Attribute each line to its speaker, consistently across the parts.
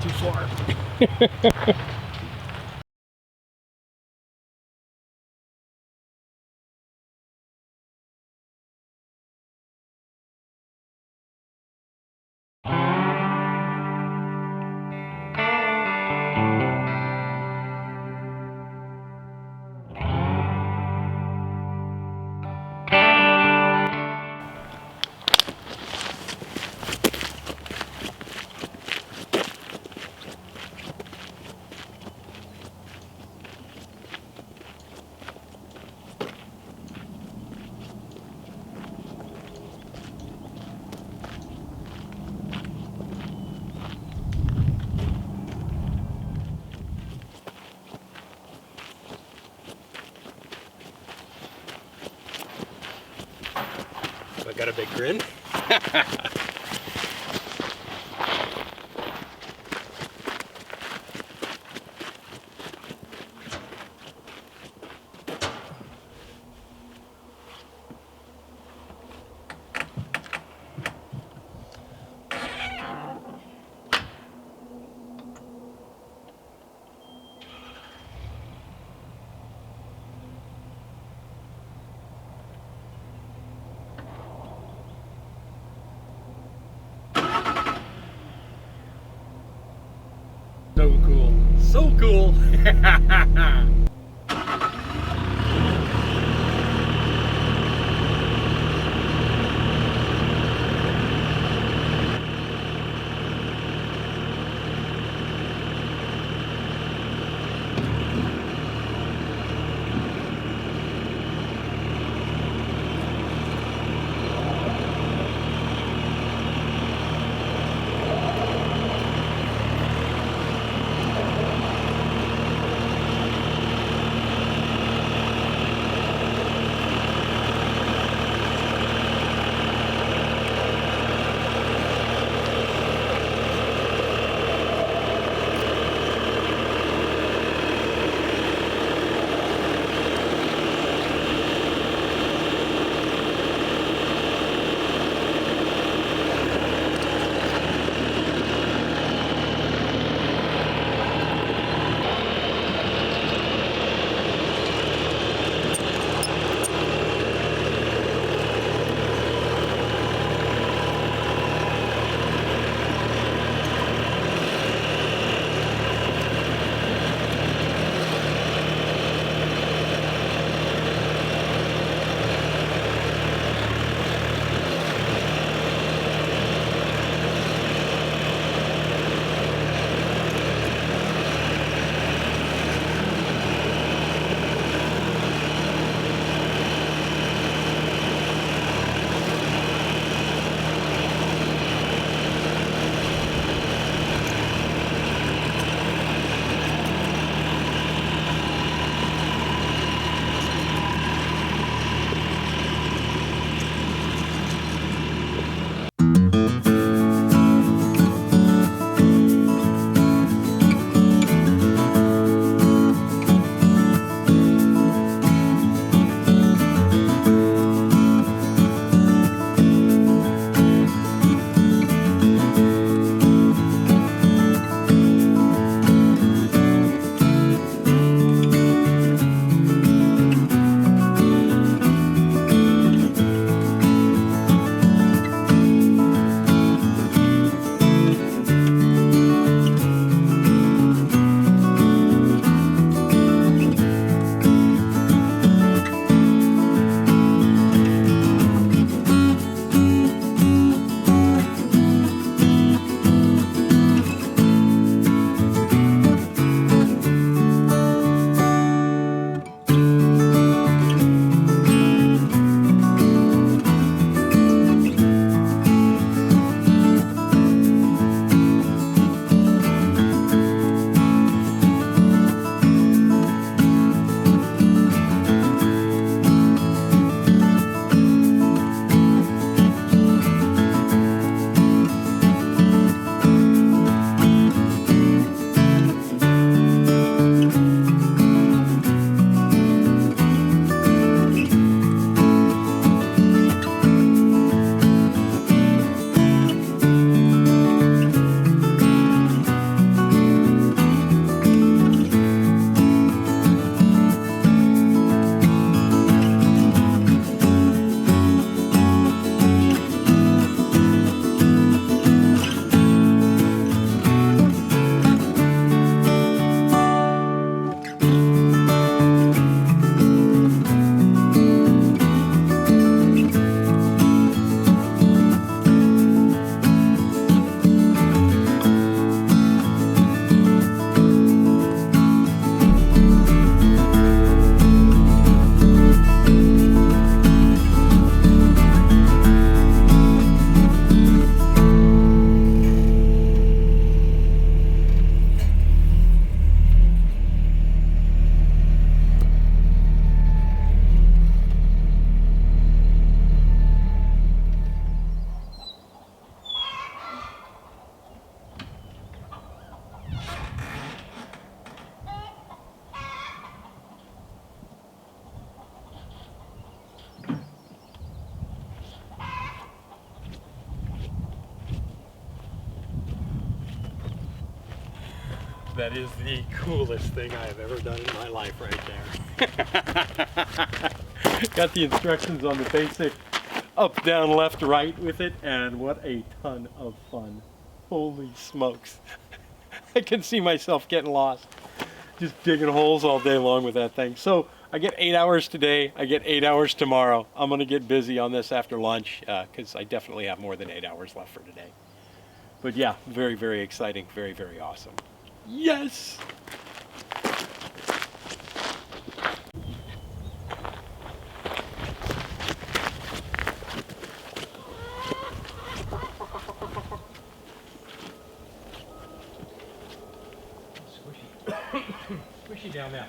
Speaker 1: too far.
Speaker 2: So I got a big grin. So cool. So cool. That is the coolest thing I have ever done in my life right there. Got the instructions on the basic up, down, left, right with it, and what a ton of fun. Holy smokes. I can see myself getting lost. Just digging holes all day long with that thing. So I get 8 hours today, I get 8 hours tomorrow. I'm gonna get busy on this after lunch because I definitely have more than 8 hours left for today. But yeah, very, very exciting, very, very awesome. Yes! Squishy down there.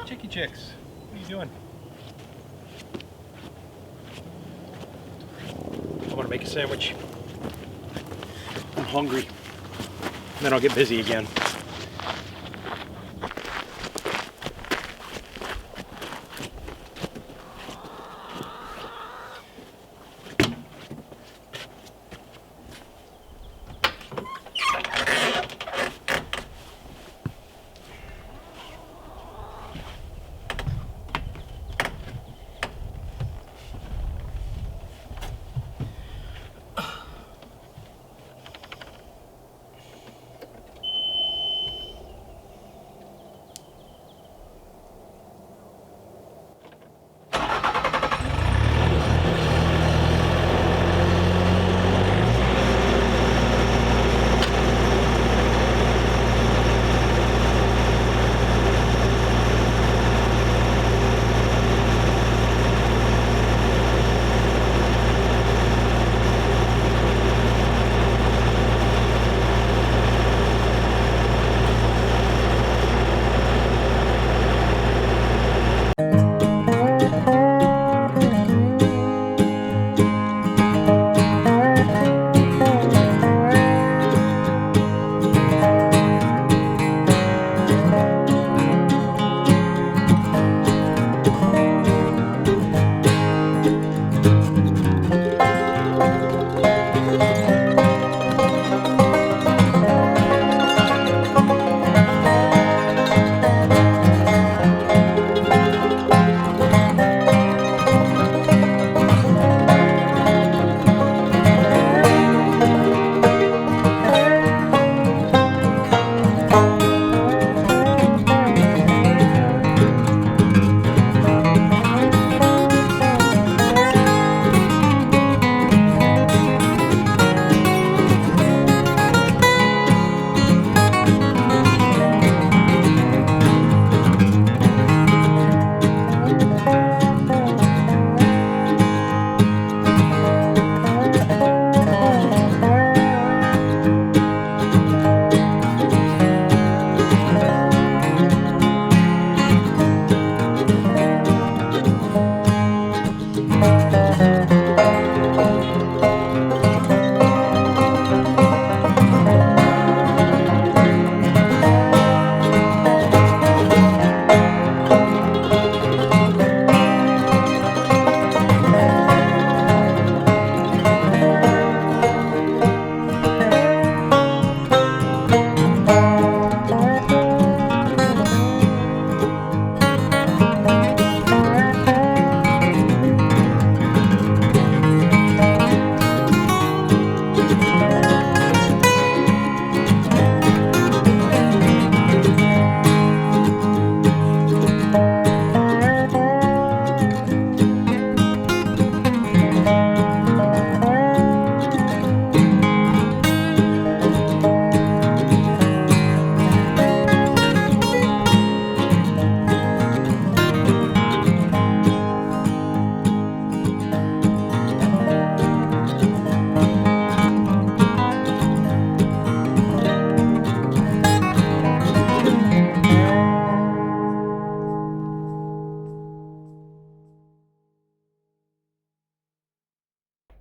Speaker 2: Chicky chicks, what are you doing? I want to make a sandwich. I'm hungry. And then I'll get busy again.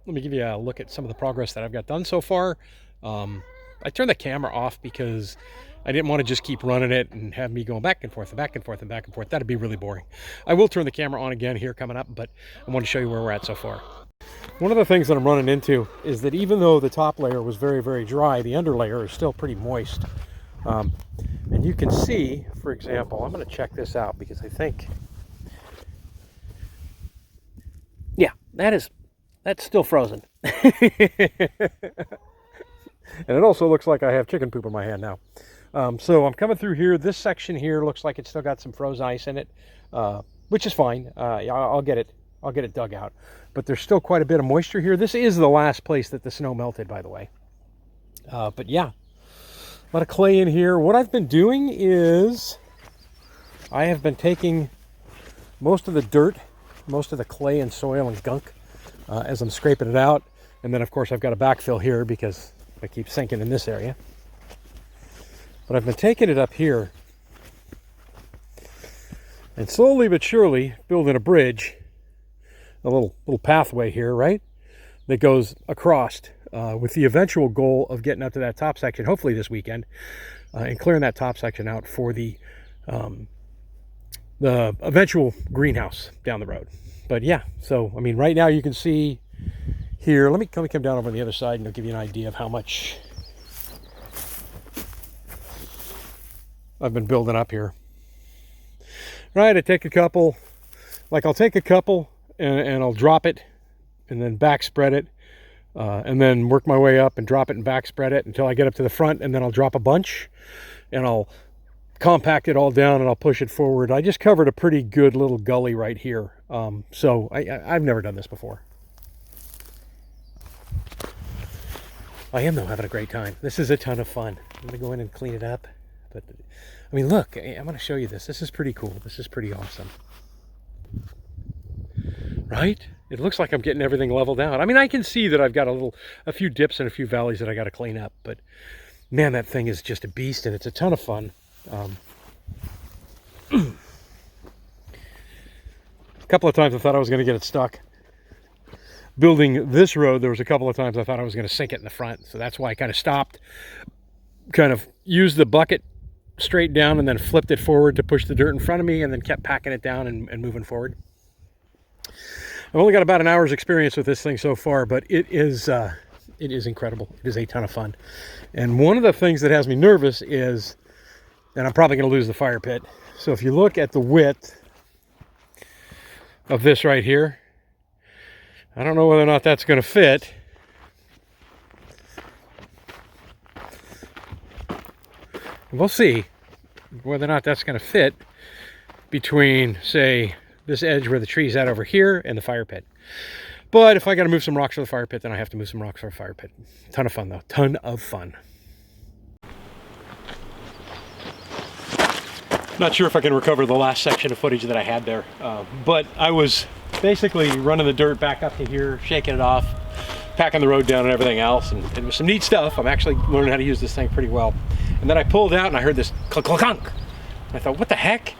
Speaker 1: let me give you a look at some of the progress that I've got done so far. I turned the camera off because I didn't want to just keep running it and have me going back and forth and back and forth and back and forth. That'd be really boring. I will turn the camera on again here coming up, but I want to show you where we're at so far. One of the things that I'm running into is that even though the top layer was very, very dry, the under layer is still pretty moist. And you can see, for example, I'm going to check this out because I think, yeah, that's still frozen. And it also looks like I have chicken poop in my hand now. So I'm coming through here. This section here looks like it's still got some frozen ice in it, which is fine. I'll get it dug out. But there's still quite a bit of moisture here. This is the last place that the snow melted, by the way. But yeah, a lot of clay in here. What I've been doing is I have been taking most of the dirt, most of the clay and soil and gunk as I'm scraping it out. And then, of course, I've got a backfill here because I keep sinking in this area. But I've been taking it up here and slowly but surely building a bridge, a little pathway here, right, that goes across with the eventual goal of getting up to that top section, hopefully this weekend, and clearing that top section out for the eventual greenhouse down the road. But yeah, so I mean, right now you can see here, let me come down over on the other side and I'll give you an idea of how much I've been building up here. Right, I take a couple, I'll take a couple and I'll drop it and then back spread it and then work my way up and drop it and back spread it until I get up to the front, and then I'll drop a bunch and I'll compact it all down and I'll push it forward. I just covered a pretty good little gully right here. So I've never done this before. I am though having a great time. This is a ton of fun. I'm gonna go in and clean it up. But I mean, look, I'm gonna show you this. This is pretty cool. This is pretty awesome. Right? It looks like I'm getting everything leveled out. I mean, I can see that I've got a few dips and a few valleys that I got to clean up, but man, that thing is just a beast and it's a ton of fun. A couple of times I thought I was going to get it stuck. Building this road, there was a couple of times I thought I was going to sink it in the front, so that's why I kind of stopped, kind of used the bucket straight down and then flipped it forward to push the dirt in front of me, and then kept packing it down and moving forward. I've only got about an hour's experience with this thing so far, but it is incredible. It is a ton of fun. And one of the things that has me nervous is, and I'm probably going to lose the fire pit. So if you look at the width of this right here, I don't know whether or not that's going to fit. We'll see whether or not that's going to fit between, say, this edge where the tree's at over here and the fire pit. But if I got to move some rocks for the fire pit, then I have to move some rocks for a fire pit. Ton of fun though, ton of fun. Not sure if I can recover the last section of footage that I had there, but I was basically running the dirt back up to here, shaking it off, packing the road down and everything else, and it was some neat stuff. I'm actually learning how to use this thing pretty well. And then I pulled out and I heard this clunk, clunk, clunk. I thought, what the heck?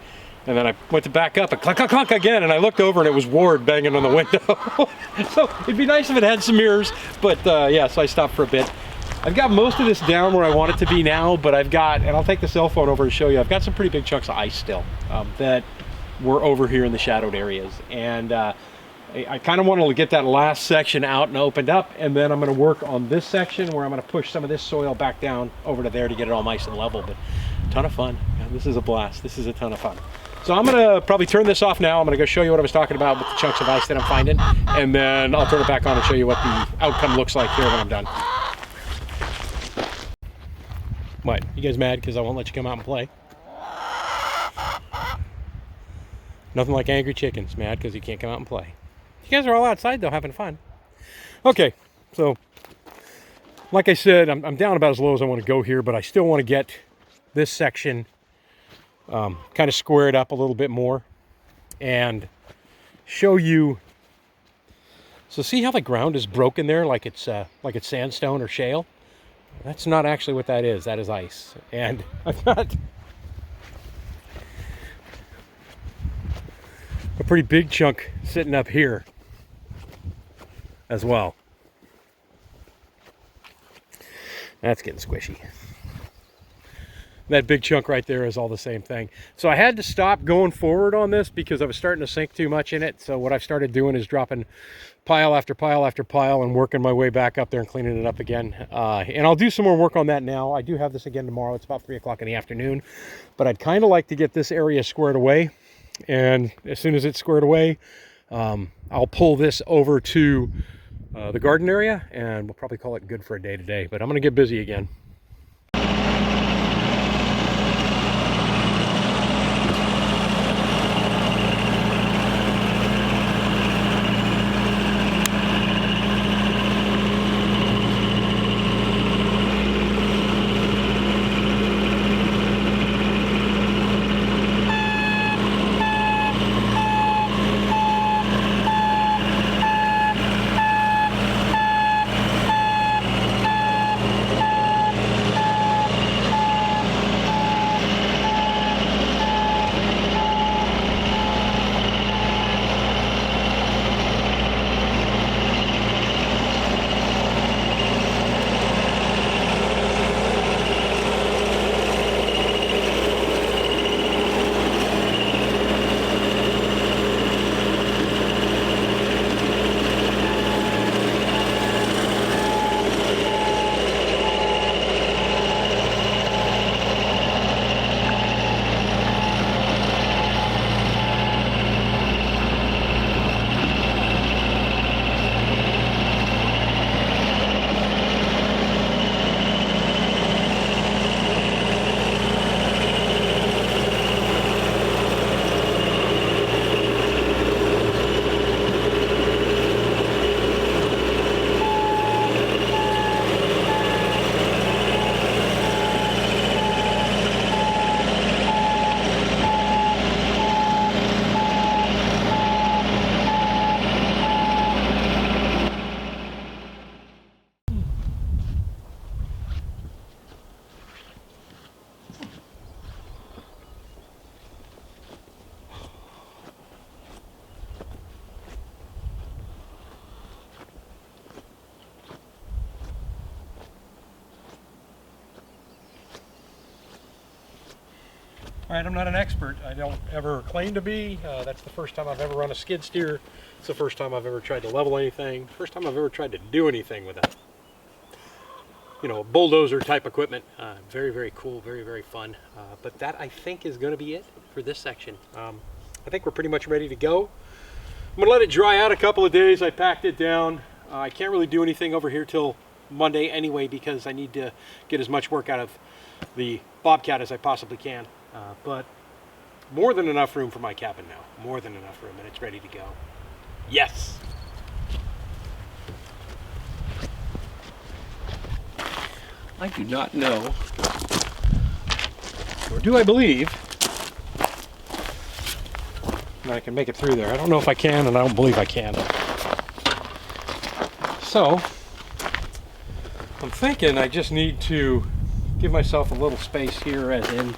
Speaker 1: And then I went to back up and clunk, clunk, clunk again, and I looked over and it was Ward banging on the window. So it'd be nice if it had some mirrors, but yeah, so I stopped for a bit. I've got most of this down where I want it to be now, but I've got, and I'll take the cell phone over to show you, I've got some pretty big chunks of ice still that were over here in the shadowed areas. And I kind of wanted to get that last section out and opened up, and then I'm going to work on this section where I'm going to push some of this soil back down over to there to get it all nice and level. But a ton of fun. Yeah, this is a blast. This is a ton of fun. So I'm going to probably turn this off now. I'm going to go show you what I was talking about with the chunks of ice that I'm finding, and then I'll turn it back on and show you what the outcome looks like here when I'm done. What? You guys mad because I won't let you come out and play? Nothing like angry chickens mad because you can't come out and play. You guys are all outside though, having fun. Okay, so like I said, I'm down about as low as I want to go here, but I still want to get this section kind of squared up a little bit more and show you. So see how the ground is broken there, like it's sandstone or shale? That's not actually what that is. That is ice. And I've got a pretty big chunk sitting up here as well. That's getting squishy. That big chunk right there is all the same thing. So I had to stop going forward on this because I was starting to sink too much in it. So what I've started doing is dropping pile after pile after pile and working my way back up there and cleaning it up again. And I'll do some more work on that now. I do have this again tomorrow. It's about 3 o'clock in the afternoon. But I'd kind of like to get this area squared away. And as soon as it's squared away, I'll pull this over to the garden area, and we'll probably call it good for a day today. But I'm going to get busy again. All right, I'm not an expert. I don't ever claim to be. That's the first time I've ever run a skid steer. It's the first time I've ever tried to level anything. First time I've ever tried to do anything with a, bulldozer type equipment. Very, very cool, very, very fun. But that, I think, is going to be it for this section. I think we're pretty much ready to go. I'm going to let it dry out a couple of days. I packed it down. I can't really do anything over here till Monday anyway because I need to get as much work out of the Bobcat as I possibly can. But more than enough room for my cabin now. More than enough room, and it's ready to go. Yes! I do not know, or do I believe, that I can make it through there. I don't know if I can, and I don't believe I can. So, I'm thinking I just need to give myself a little space here, as in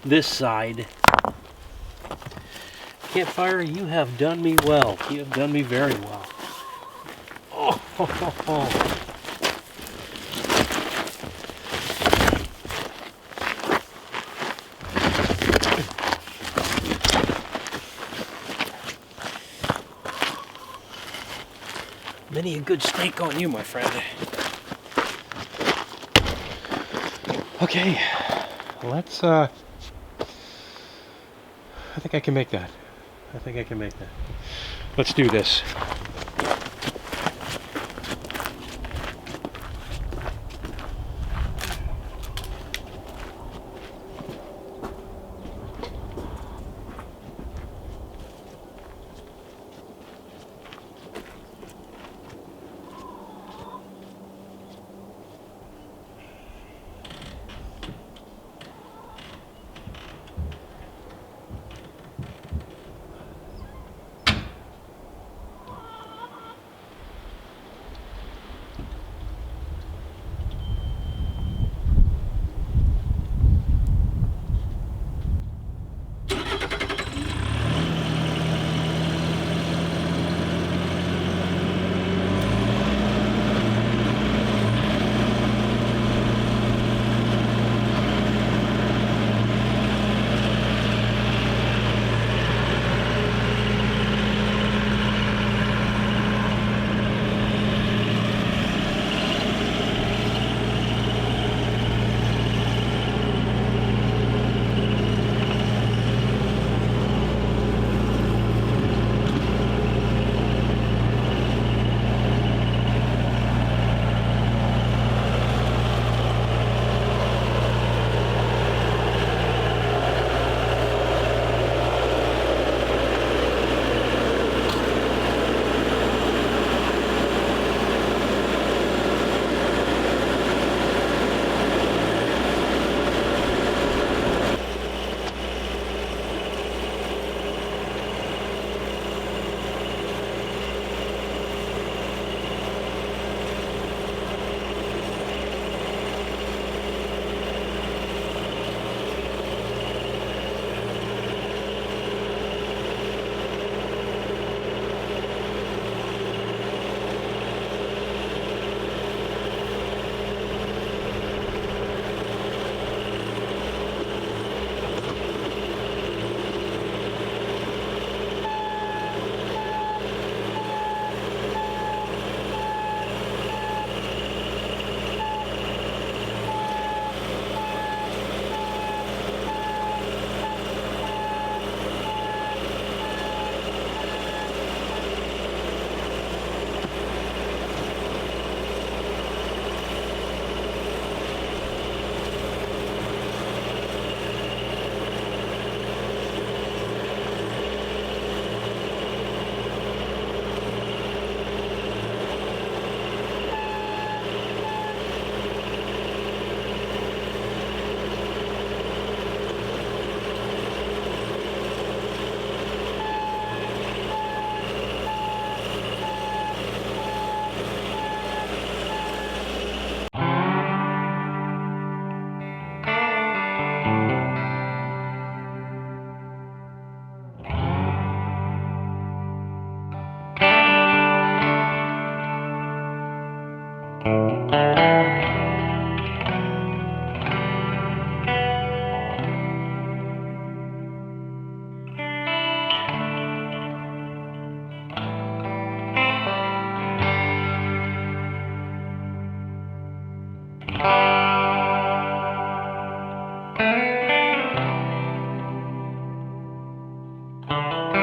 Speaker 1: this side. Campfire, you have done me well. You have done me very well. Oh, ho, ho, ho. Many a good steak on you, my friend. Okay, let's I think I can make that. I think I can make that. Let's do this. you.